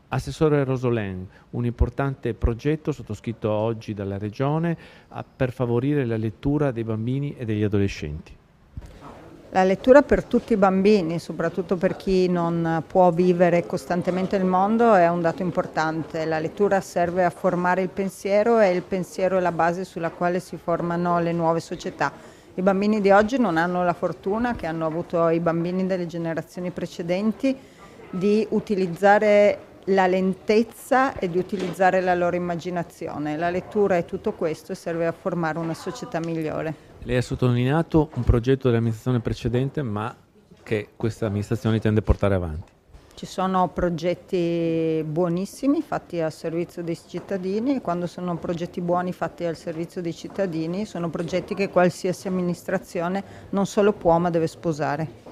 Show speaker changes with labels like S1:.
S1: Assessore Rosolén, un importante progetto sottoscritto oggi dalla Regione per favorire la lettura dei bambini e degli adolescenti.
S2: La lettura per tutti i bambini, soprattutto per chi non può vivere costantemente nel mondo, è un dato importante. La lettura serve a formare il pensiero e il pensiero è la base sulla quale si formano le nuove società. I bambini di oggi non hanno la fortuna che hanno avuto i bambini delle generazioni precedenti di utilizzare la lentezza e di utilizzare la loro immaginazione. La lettura è tutto questo e serve a formare una società migliore.
S1: Lei ha sottolineato un progetto dell'amministrazione precedente, ma che questa amministrazione intende portare avanti.
S2: Ci sono progetti buonissimi fatti al servizio dei cittadini e quando sono progetti buoni fatti al servizio dei cittadini sono progetti che qualsiasi amministrazione non solo può ma deve sposare.